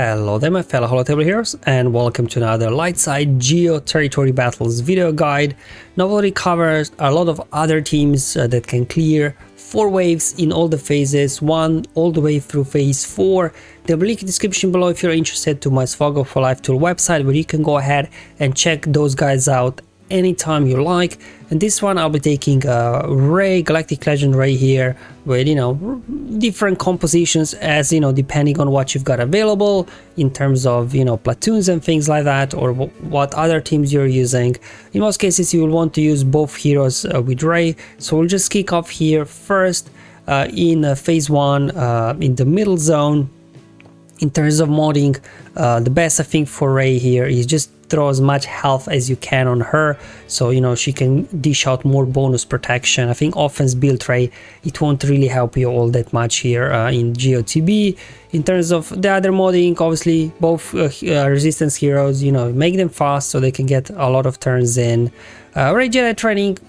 Hello there my fellow holotable heroes, and welcome to another Lightside Geo Territory Battles video guide. Nobody covers a lot of other teams that can clear 4 waves in all the phases, 1 all the way through phase 4. There'll be a link in the description below if you're interested to my SWGOH for Life Tool website, where you can go ahead and check those guys out anytime you like. And this one I'll be taking a Ray, Galactic Legend Ray here with, different compositions as, depending on what you've got available in terms of, platoons and things like that, or what other teams you're using. In most cases you will want to use both heroes with Ray, so we'll just kick off here first in phase 1 in the middle zone. In terms of modding, the best I think for Ray here is just throw as much health as you can on her, so she can dish out more bonus protection. I think offense build Ray, it won't really help you all that much here in GOTB. In terms of the other modding, obviously both resistance heroes, make them fast so they can get a lot of turns in. Ray Jedi training,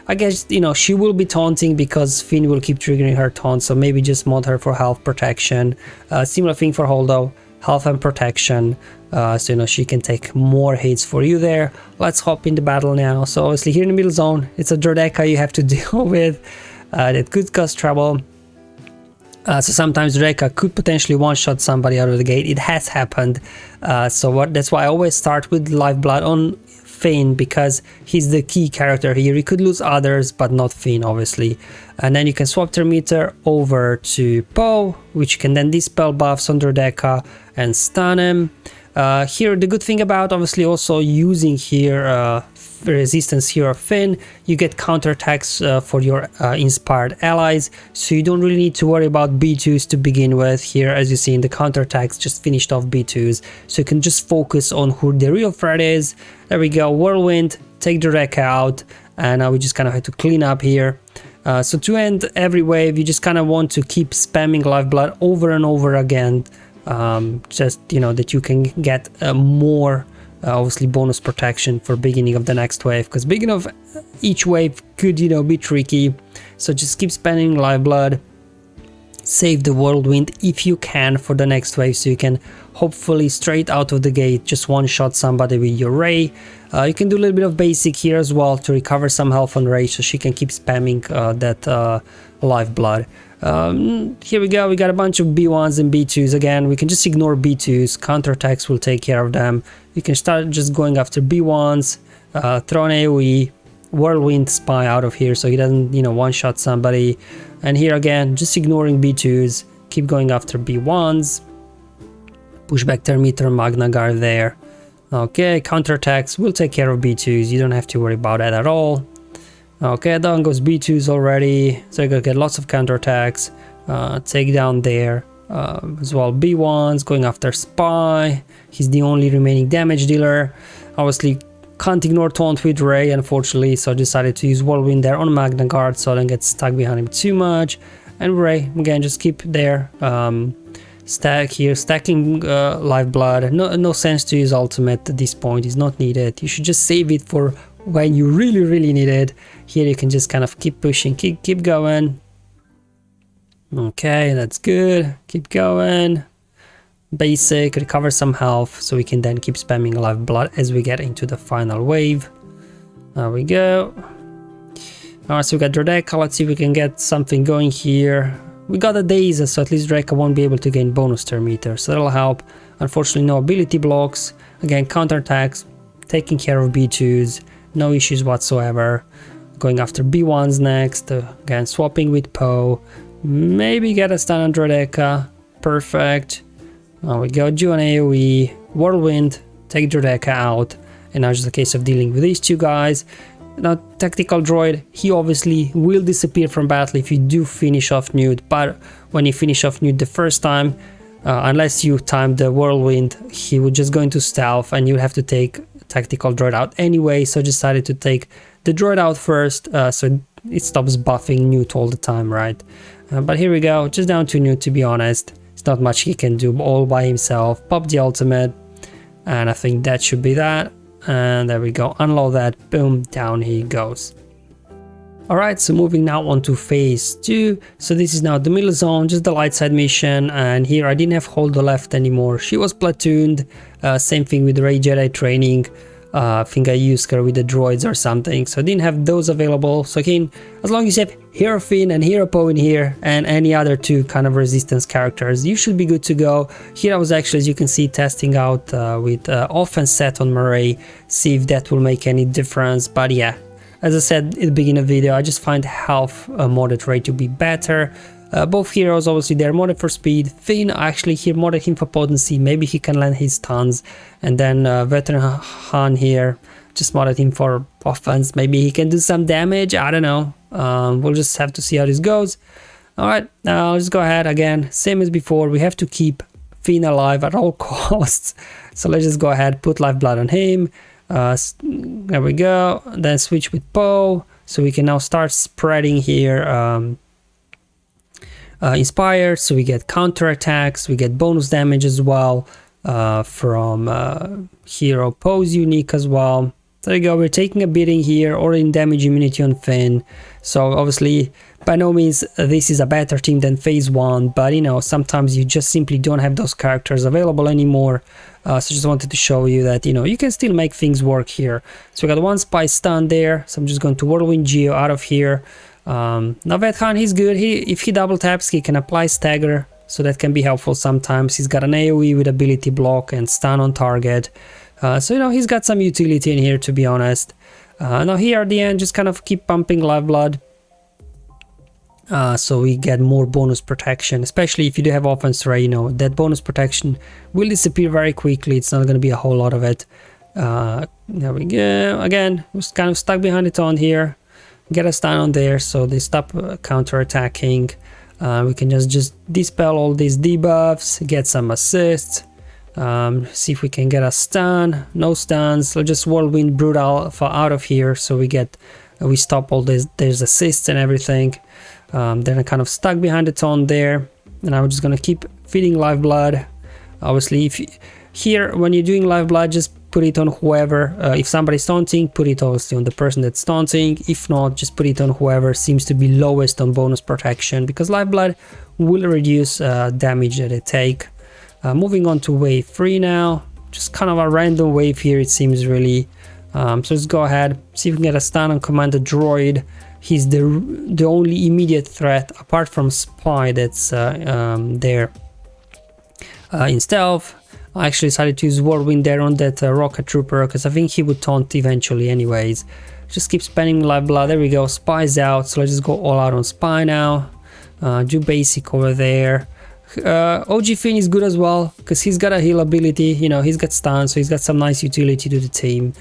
I guess, she will be taunting because Finn will keep triggering her taunt, so maybe just mod her for health protection. Similar thing for Holdo, health and protection, so she can take more hits for you there. Let's hop in the battle now. So obviously here in the middle zone, it's a Droideka you have to deal with that could cause trouble. So sometimes Droideka could potentially one-shot somebody out of the gate. It has happened, that's why I always start with Lifeblood on Finn, because he's the key character here. You could lose others, but not Finn, obviously. And then you can swap Terminator over to Poe, which can then dispel buffs on Droideka and stun him. Here, the good thing about obviously also using here resistance here of Finn, you get counterattacks for your inspired allies, so you don't really need to worry about B2s to begin with. Here, as you see in the counterattacks, just finished off B2s, so you can just focus on who the real threat is. There we go, Whirlwind, take Droideka out, and now we just kind of have to clean up here. So to end every wave, you just kind of want to keep spamming Lifeblood over and over again, just that you can get more obviously bonus protection for beginning of the next wave, because beginning of each wave could be tricky. So just keep spamming Lifeblood, save the Whirlwind if you can for the next wave, so you can hopefully straight out of the gate just one shot somebody with your Ray. You can do a little bit of basic here as well to recover some health on Ray, so she can keep spamming that Lifeblood. Here we go, we got a bunch of B1s and B2s. Again, we can just ignore B2s, counterattacks will take care of them. You can start just going after B1s, throw an AoE, Whirlwind Spy out of here so he doesn't one-shot somebody. And here again, just ignoring B2s, keep going after B1s, push back Terminator, Magna Guard there. Okay, counterattacks will take care of B2s, you don't have to worry about that at all. Okay, down goes B2s already, so you're gonna get lots of counterattacks. Take down there as well. B1s going after Spy, he's the only remaining damage dealer. Obviously can't ignore taunt with Ray, unfortunately, so I decided to use Whirlwind there on Magna Guard so I don't get stuck behind him too much. And Ray, again, just keep there. Stack here, stacking Lifeblood. No sense to use ultimate at this point, it's not needed. You should just save it for when you really need it. Here you can just kind of keep pushing, keep going. Okay, that's good, keep going. Basic, recover some health so we can then keep spamming Lifeblood as we get into the final wave. There we go. Alright, so we got Droideka. Let's see if we can get something going here. We got a Daze, so at least Droideka won't be able to gain bonus Terminator, so that'll help. Unfortunately, no ability blocks. Again, counterattacks, taking care of B2s, no issues whatsoever. Going after B1s next, again swapping with Poe. Maybe get a stun on Droideka. Perfect. There we go, do an AoE, Whirlwind, take Droideka out, and now it's just a case of dealing with these two guys. Now, Tactical Droid, he obviously will disappear from battle if you do finish off Nude, but when you finish off Nude the first time, unless you time the Whirlwind, he would just go into stealth and you have to take Tactical Droid out anyway, so I decided to take the Droid out first, so it stops buffing Nude all the time, right? But here we go, just down to Nude, to be honest. It's not much he can do all by himself. Pop the ultimate, and I think that should be that. And there we go, unload that, boom, down he goes. Alright, so moving now on to phase 2. So this is now the middle zone, just the light side mission, and here I didn't have Hold the Left anymore. She was platooned, same thing with Ray Jedi training. I think I used her with the droids or something, so I didn't have those available. So again, as long as you have Hero Finn and Hero Poe in here, and any other two kind of Resistance characters, you should be good to go. Here I was actually, as you can see, testing out with offense set on Murray, see if that will make any difference, but yeah. As I said at the beginning of the video, I just find health modded Ray to be better. Both heroes, obviously, they're modded for speed. Finn, actually, here modded him for potency. Maybe he can land his stuns. And then Veteran Han here, just modded him for offense. Maybe he can do some damage. I don't know. We'll just have to see how this goes. Alright, now let's go ahead again. Same as before, we have to keep Finn alive at all costs. So let's just go ahead, put Lifeblood on him. There we go. Then switch with Poe, so we can now start spreading here Inspire, so we get counter attacks, we get bonus damage as well from Hero Poe's unique as well. There you go, we're taking a beating here, or in damage immunity on Finn. So obviously, by no means this is a better team than phase 1, but you know, sometimes you just simply don't have those characters available anymore. So just wanted to show you that, you know, you can still make things work here. So we got one spy stun there, so I'm just going to Whirlwind Geo out of here. Now Vet Han, he's good. If he double taps, he can apply stagger, so that can be helpful sometimes. He's got an AoE with ability block and stun on target. So, you know, he's got some utility in here, to be honest. Now here at the end, just kind of keep pumping Lifeblood. So we get more bonus protection, especially if you do have offense Ray, you know, that bonus protection will disappear very quickly. It's not going to be a whole lot of it. There we go. Again, we're kind of stuck behind it on here. Get a stun on there, so they stop counter-attacking. We can just dispel all these debuffs, get some assists. See if we can get a stun. No stuns. Let's just Whirlwind Brutal out of here, so we stop all this. There's assists and everything. Then I kind of stuck behind the taunt there, and I'm just gonna keep feeding Lifeblood. Obviously, here when you're doing Lifeblood, just put it on whoever. If somebody's taunting, put it obviously on the person that's taunting. If not, just put it on whoever seems to be lowest on bonus protection, because Lifeblood will reduce damage that they take. Moving on to wave 3 now. Just kind of a random wave here, it seems, really. So let's go ahead, see if we can get a stun on Commander Droid. He's the only immediate threat, apart from Spy, that's there in stealth. I actually decided to use Whirlwind there on that Rocket Trooper, because I think he would taunt eventually anyways. Just keep spamming Lifeblood. There we go, Spy's out, so let's just go all out on Spy now. Do basic over there. OG Finn is good as well, because he's got a heal ability, you know, he's got stun, so he's got some nice utility to the team.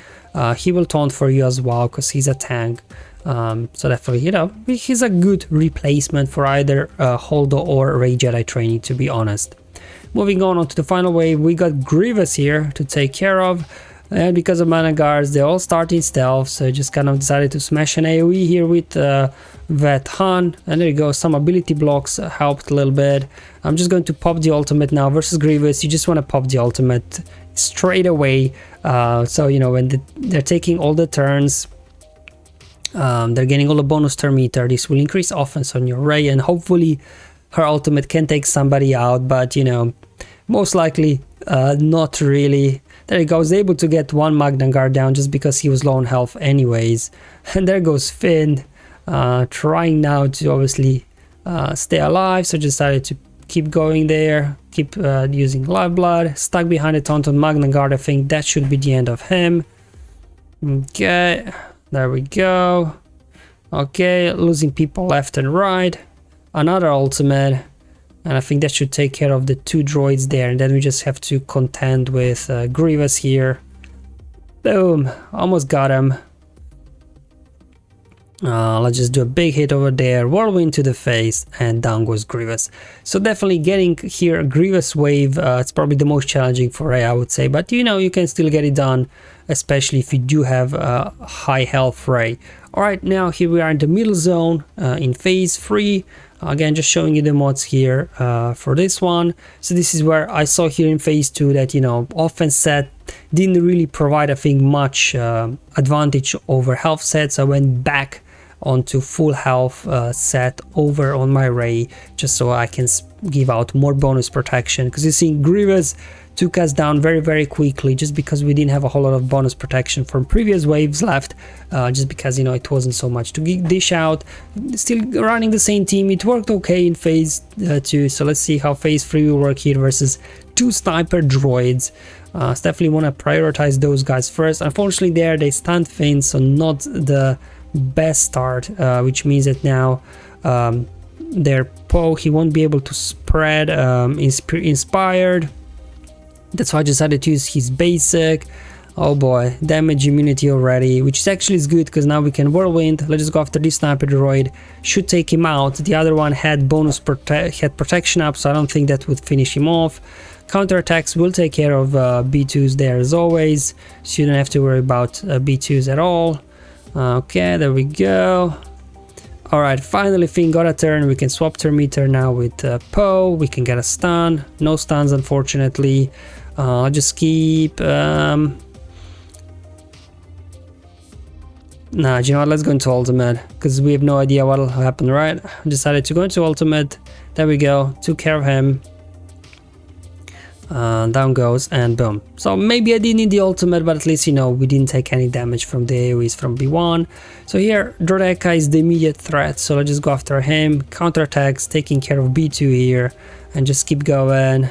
He will taunt for you as well, because he's a tank. So definitely, you know, he's a good replacement for either Holdo or Ray Jedi training, to be honest. Moving on to the final wave, we got Grievous here to take care of. And because of mana guards, they all start in stealth, so I just kind of decided to smash an AoE here with Vet Han, and there you go, some ability blocks helped a little bit. I'm just going to pop the ultimate now versus Grievous. You just want to pop the ultimate straight away, so you know, when they're taking all the turns, they're getting all the bonus turn meter. This will increase offense on your Ray, and hopefully her ultimate can take somebody out, but you know, most likely not really. There he goes, able to get one Magna Guard down just because he was low on health anyways. And there goes Finn, trying now to obviously stay alive, so decided to keep going there, keep using Lifeblood, stuck behind a taunt on Magna Guard. I think that should be the end of him. Okay, there we go. Okay, losing people left and right. Another ultimate. And I think that should take care of the 2 droids there, and then we just have to contend with Grievous here. Boom, almost got him. Let's just do a big hit over there, Whirlwind to the face, and down goes Grievous. So definitely getting here a Grievous wave, it's probably the most challenging for Ray, I would say, but you know, you can still get it done, especially if you do have a high health Ray. Alright, now here we are in the middle zone, in phase 3. Again, just showing you the mods here for this one. So this is where I saw here in phase 2 that, you know, offense set didn't really provide, I think, much advantage over health set. So I went back onto full health set over on my Ray, just so I can give out more bonus protection, because you see Grievous took us down very quickly just because we didn't have a whole lot of bonus protection from previous waves left, just because, you know, it wasn't so much to dish out. Still running the same team, it worked okay in phase 2, so let's see how phase 3 will work here versus 2 sniper droids. So definitely want to prioritize those guys first. Unfortunately there they stunned Finn, so not the best start, which means that now their Poe, he won't be able to spread inspired. That's why I decided to use his basic. Oh boy, damage immunity already, which is actually is good because now we can whirlwind. Let's just go after this sniper droid. Should take him out. The other one had bonus protection up, so I don't think that would finish him off. Counterattacks will take care of B2s there as always, so you don't have to worry about B2s at all. Okay, there we go. Alright, finally Finn got a turn. We can swap turn meter now with Poe. We can get a stun. No stuns unfortunately. I'll just keep... Nah, do you know what? Let's go into ultimate, because we have no idea what will happen, right? I decided to go into ultimate. There we go. Took care of him. Down goes, and boom. So maybe I didn't need the ultimate, but at least, you know, we didn't take any damage from the AoEs from B1. So here Droideka is the immediate threat, so let's just go after him. Counterattacks, taking care of B2 here, and just keep going.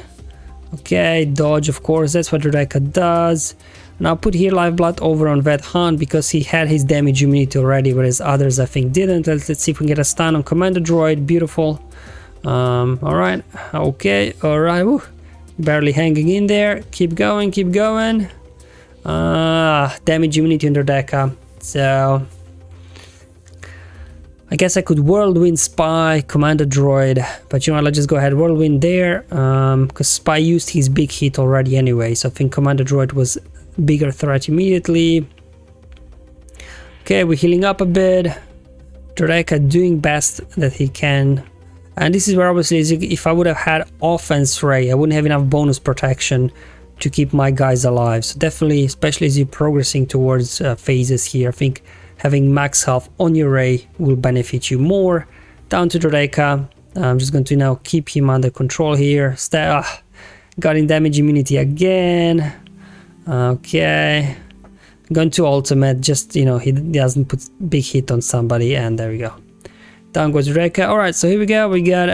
Okay, dodge, of course, that's what Droideka does. And I'll put here Lifeblood over on Vet Hunt because he had his damage immunity already, whereas others I think didn't. Let's see if we can get a stun on Commander Droid. Beautiful. Alright, okay, alright. Barely hanging in there. Keep going, keep going. Damage immunity under Deca. So I guess I could Whirlwind Spy, Commander Droid, but you know what, let's just go ahead Whirlwind there, because Spy used his big hit already anyway, so I think Commander Droid was bigger threat immediately. Okay, we're healing up a bit. Droideka doing best that he can. And this is where obviously, if I would have had offense Ray, I wouldn't have enough bonus protection to keep my guys alive. So definitely, especially as you're progressing towards phases here, I think having max health on your Ray will benefit you more. Down to Droideka. I'm just going to now keep him under control here. Got in damage immunity again. Okay. Going to ultimate, just, you know, he doesn't put big hit on somebody, and there we go. Down goes Droideka. Alright, so here we go. We got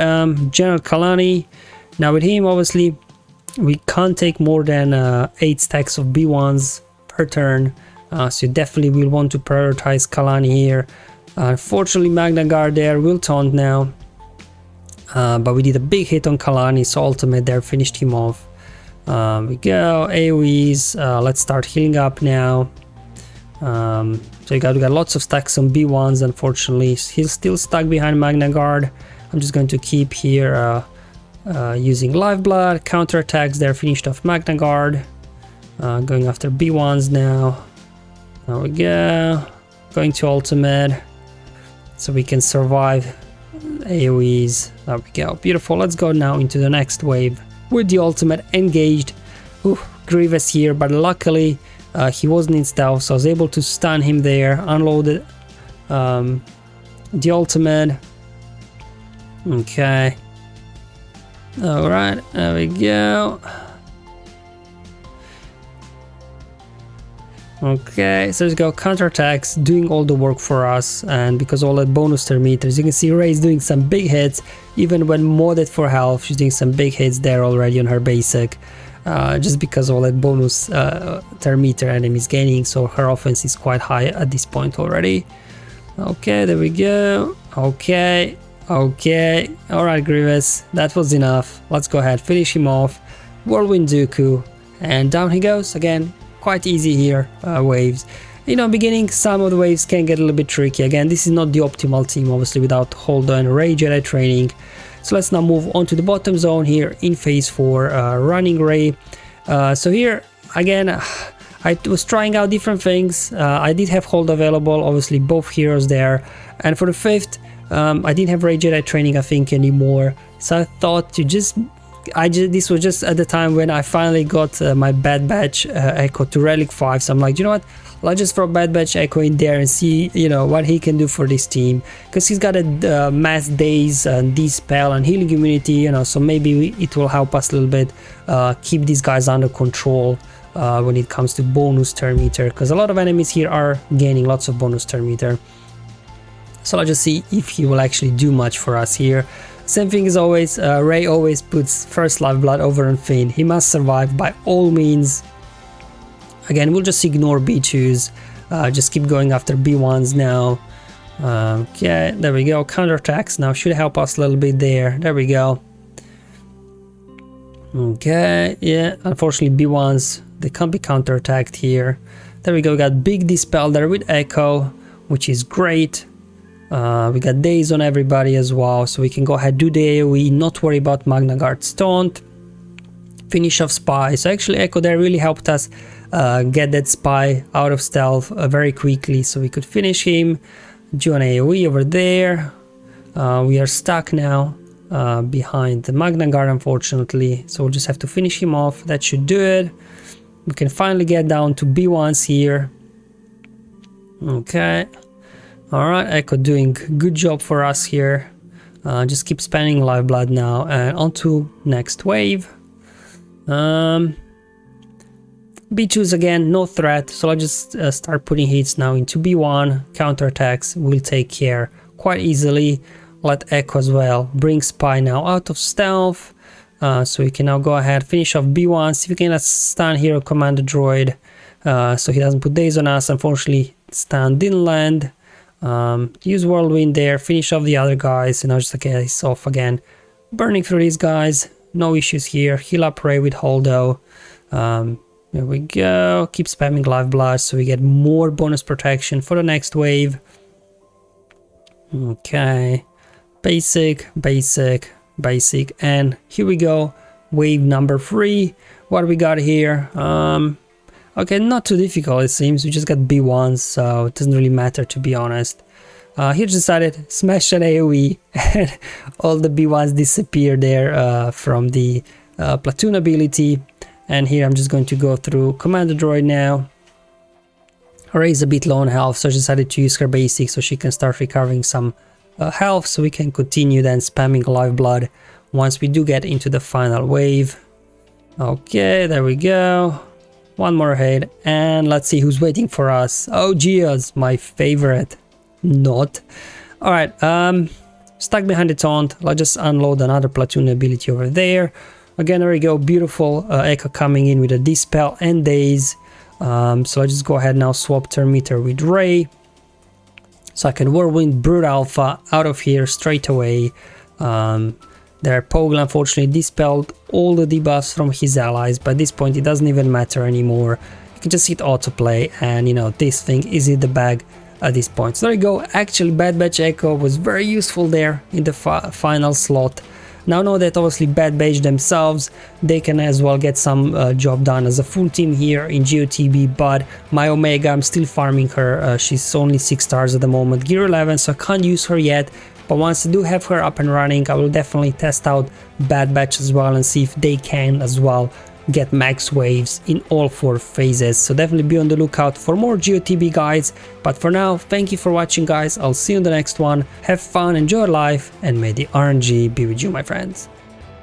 General Kalani. Now with him, obviously, we can't take more than 8 stacks of B1s per turn. So you definitely will want to prioritize Kalani here. Unfortunately, Magna Guard there will taunt now. But we did a big hit on Kalani, so ultimate there finished him off. We go. AoEs. Let's start healing up now. So we got lots of stacks on B1s. Unfortunately, he's still stuck behind Magna Guard. I'm just going to keep here using Lifeblood. Counterattacks there finished off Magna Guard. Going after B1s now. There we go. Going to ultimate so we can survive AoEs. There we go. Beautiful. Let's go now into the next wave with the ultimate engaged. Ooh, Grievous here, but luckily he wasn't in stealth, so I was able to stun him there. Unloaded the ultimate. Okay. Alright, there we go. Okay, so let's go. Counterattacks doing all the work for us, and because all that bonus turn meters, you can see Rey's doing some big hits. Even when modded for health, she's doing some big hits there already on her basic. Just because all that bonus turn meter enemies gaining, so her offense is quite high at this point already. Okay, there we go. Okay, okay. Alright, Grievous, that was enough. Let's go ahead, finish him off. Whirlwind Dooku, and down he goes again. Quite easy here, waves. You know, beginning, some of the waves can get a little bit tricky. Again, this is not the optimal team, obviously, without Holdo and Rey Jedi training. So let's now move on to the bottom zone here in phase 4, running Rey. So here, again, I was trying out different things. I did have Hold available, obviously both heroes there. And for the 5th, I didn't have Rey Jedi training, I think, anymore. So I thought to just this was just at the time when I finally got my Bad Batch Echo to Relic 5, so I'm like, you know what, let's just throw Bad Batch Echo in there and see, you know, what he can do for this team, because he's got a mass daze and dispel and healing immunity, you know, so maybe it will help us a little bit keep these guys under control when it comes to bonus turn meter, because a lot of enemies here are gaining lots of bonus turn meter. So let's just see if he will actually do much for us here. Same thing as always, Ray always puts first lifeblood over on Finn. He must survive by all means. Again, we'll just ignore B2s, just keep going after B1s now. Okay, there we go, counterattacks now should help us a little bit there. There we go. Okay, yeah, unfortunately B1s, they can't be counterattacked here. There we go, we got big dispel there with Echo, which is great. We got days on everybody as well, so we can go ahead, do the AoE, not worry about Magna Guard's taunt, finish off Spy. So actually Echo there really helped us get that Spy out of stealth very quickly, so we could finish him, do an AoE over there. We are stuck now behind the Magna Guard, unfortunately, so we'll just have to finish him off. That should do it. We can finally get down to B1s here. Okay. Alright, Echo doing good job for us here. Just keep spamming lifeblood now and on to next wave. B2s again, no threat, so I'll just start putting hits now into B1. Counterattacks will take care quite easily. Let Echo as well bring Spy now out of stealth. So we can now go ahead, finish off B1. See if we can stun Hero Commander Droid so he doesn't put days on us. Unfortunately, stun didn't land. Use Whirlwind there, finish off the other guys, and now just get this off again. Burning through these guys, no issues here. Heal up Ray with Holdo. There we go. Keep spamming lifeblood so we get more bonus protection for the next wave. Okay. Basic, basic, basic, and here we go. Wave number 3. What we got here? Okay, not too difficult it seems. We just got B1s, so it doesn't really matter, to be honest. Here decided smash an AoE and all the B1s disappear there from the platoon ability. And here I'm just going to go through Commander Droid now. Ray's a bit low on health, so I decided to use her basic so she can start recovering some health, so we can continue then spamming lifeblood once we do get into the final wave. Okay, there we go. One more hit, and let's see who's waiting for us. Oh, Geos, my favorite. Not. Alright, stuck behind the taunt. Let's just unload another platoon ability over there. Again, there we go, beautiful Echo coming in with a Dispel and Daze. So let's just go ahead now, swap turn meter with Ray. So I can Whirlwind Brute Alpha out of here straight away. Their Poggle unfortunately dispelled all the debuffs from his allies, but at this point it doesn't even matter anymore. You can just hit autoplay and you know, this thing is in the bag at this point. So there you go, actually Bad Batch Echo was very useful there in the final slot. Now know that obviously Bad Batch themselves, they can as well get some job done as a full team here in GOTB, but my Omega, I'm still farming her. She's only 6 stars at the moment, gear 11, so I can't use her yet. But once I do have her up and running, I will definitely test out Bad Batch as well and see if they can as well get max waves in all 4 phases. So definitely be on the lookout for more GOTB guides. But for now, thank you for watching, guys. I'll see you in the next one. Have fun, enjoy life, and may the RNG be with you, my friends.